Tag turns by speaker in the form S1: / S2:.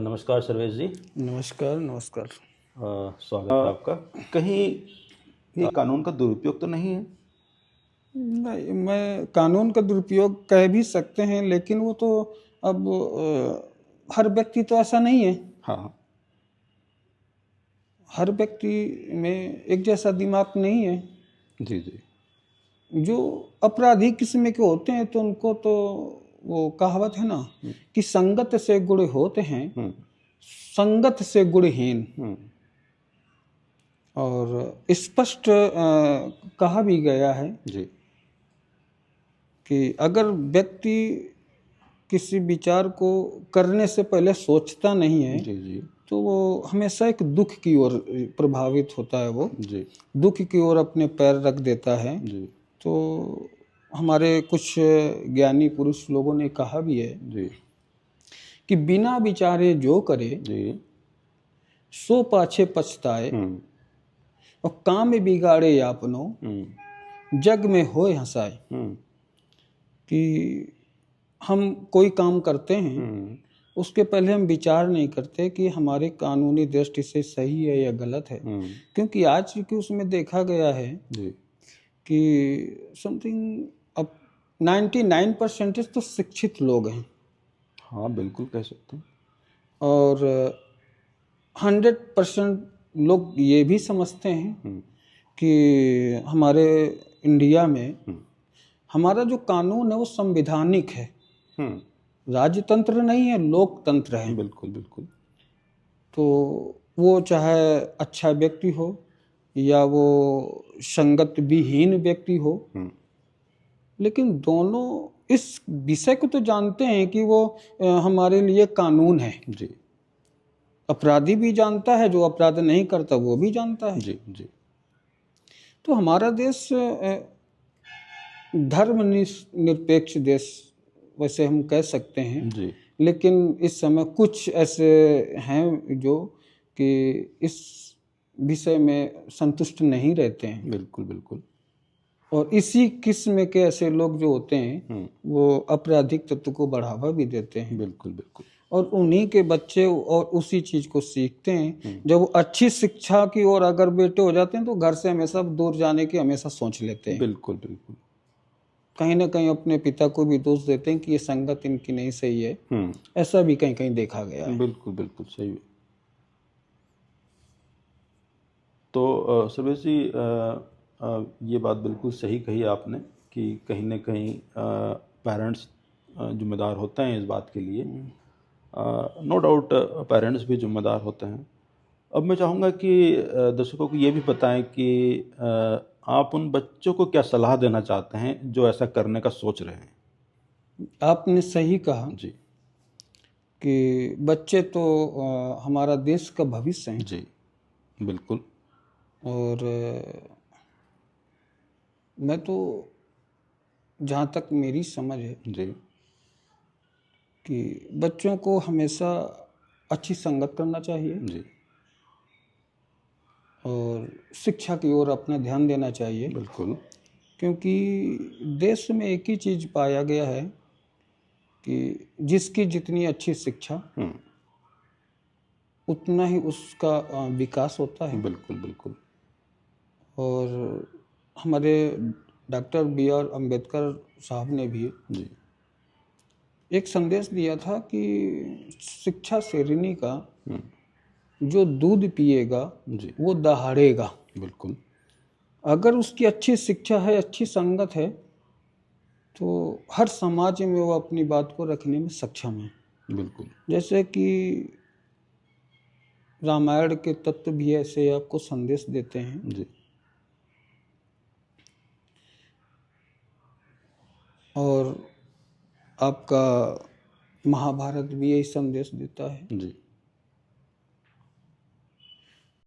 S1: नमस्कार सर्वेश जी।
S2: नमस्कार नमस्कार।
S1: स्वागत है आपका। कहीं ये कानून का दुरुपयोग तो नहीं है?
S2: नहीं, मैं कानून का दुरुपयोग कह भी सकते हैं, लेकिन वो तो अब हर व्यक्ति तो ऐसा नहीं है।
S1: हाँ।
S2: हर व्यक्ति में एक जैसा दिमाग नहीं है।
S1: जी जी।
S2: जो अपराधी किस्म के होते हैं तो उनको तो वो कहावत है ना कि संगत से गुण होते हैं, संगत से गुणहीन। और स्पष्ट कहा भी गया है
S1: जी
S2: कि अगर व्यक्ति किसी विचार को करने से पहले सोचता नहीं है
S1: जी जी
S2: तो वो हमेशा एक दुख की ओर प्रभावित होता है। वो
S1: जी
S2: दुख की ओर अपने पैर रख देता है।
S1: जी
S2: तो हमारे कुछ ज्ञानी पुरुष लोगों ने कहा भी है
S1: जी
S2: कि बिना विचारे जो करे
S1: जी
S2: सो पाछे पछताए, और काम बिगाड़े आपनो जग में होए हंसाए। कि हम कोई काम करते हैं उसके पहले हम विचार नहीं करते कि हमारे कानूनी दृष्टि से सही है या गलत है। क्योंकि आज की उसमें देखा गया है कि समथिंग अब 99% तो शिक्षित लोग हैं।
S1: हाँ बिल्कुल कह सकते हैं।
S2: और 100% लोग ये भी समझते हैं कि हमारे इंडिया में हमारा जो कानून है वो संवैधानिक है, राजतंत्र नहीं है, लोकतंत्र है।
S1: बिल्कुल बिल्कुल।
S2: तो वो चाहे अच्छा व्यक्ति हो या वो संगत विहीन व्यक्ति हो, लेकिन दोनों इस विषय को तो जानते हैं कि वो हमारे लिए कानून है।
S1: जी
S2: अपराधी भी जानता है, जो अपराध नहीं करता वो भी जानता है।
S1: जी जी।
S2: तो हमारा देश धर्म निरपेक्ष देश वैसे हम कह सकते हैं
S1: जी
S2: लेकिन इस समय कुछ ऐसे हैं जो कि इस विषय में संतुष्ट नहीं रहते हैं।
S1: बिल्कुल बिल्कुल।
S2: और इसी किस्म के ऐसे लोग जो होते हैं वो आपराधिक तत्व को बढ़ावा भी देते हैं।
S1: बिल्कुल बिल्कुल।
S2: और उन्हीं के बच्चे और उसी चीज को सीखते हैं। जब वो अच्छी शिक्षा की ओर अगर बेटे हो जाते हैं तो घर से हमेशा दूर जाने की हमेशा सोच लेते हैं।
S1: बिल्कुल बिल्कुल।
S2: कहीं ना कहीं अपने पिता को भी दोष देते हैं कि ये संगत इनकी नहीं सही है। ऐसा भी कहीं कहीं देखा गया है।
S1: बिल्कुल बिल्कुल सही है। तो सुरेश जी, ये बात बिल्कुल सही कही आपने कि कहीं ना कहीं पेरेंट्स जिम्मेदार होते हैं इस बात के लिए। नो डाउट पेरेंट्स भी जिम्मेदार होते हैं। अब मैं चाहूँगा कि दर्शकों को ये भी बताएं कि आप उन बच्चों को क्या सलाह देना चाहते हैं जो ऐसा करने का सोच रहे हैं।
S2: आपने सही कहा
S1: जी
S2: कि बच्चे तो हमारा देश का भविष्य हैं।
S1: जी बिल्कुल।
S2: और मैं तो जहाँ तक मेरी समझ है
S1: जी
S2: कि बच्चों को हमेशा अच्छी संगत करना चाहिए
S1: जी
S2: और शिक्षा की ओर अपना ध्यान देना चाहिए।
S1: बिल्कुल।
S2: क्योंकि देश में एक ही चीज़ पाया गया है कि जिसकी जितनी अच्छी शिक्षा उतना ही उसका विकास होता है।
S1: बिल्कुल बिल्कुल।
S2: और हमारे डॉक्टर B.R. अम्बेडकर साहब ने भी
S1: जी
S2: एक संदेश दिया था कि शिक्षा से ऋणी का जो दूध पिएगा
S1: जी
S2: वो दहाड़ेगा।
S1: बिल्कुल।
S2: अगर उसकी अच्छी शिक्षा है, अच्छी संगत है, तो हर समाज में वो अपनी बात को रखने में सक्षम है।
S1: बिल्कुल।
S2: जैसे कि रामायण के तत्व भी ऐसे आपको संदेश देते हैं।
S1: जी
S2: और आपका महाभारत भी यही संदेश देता है।
S1: जी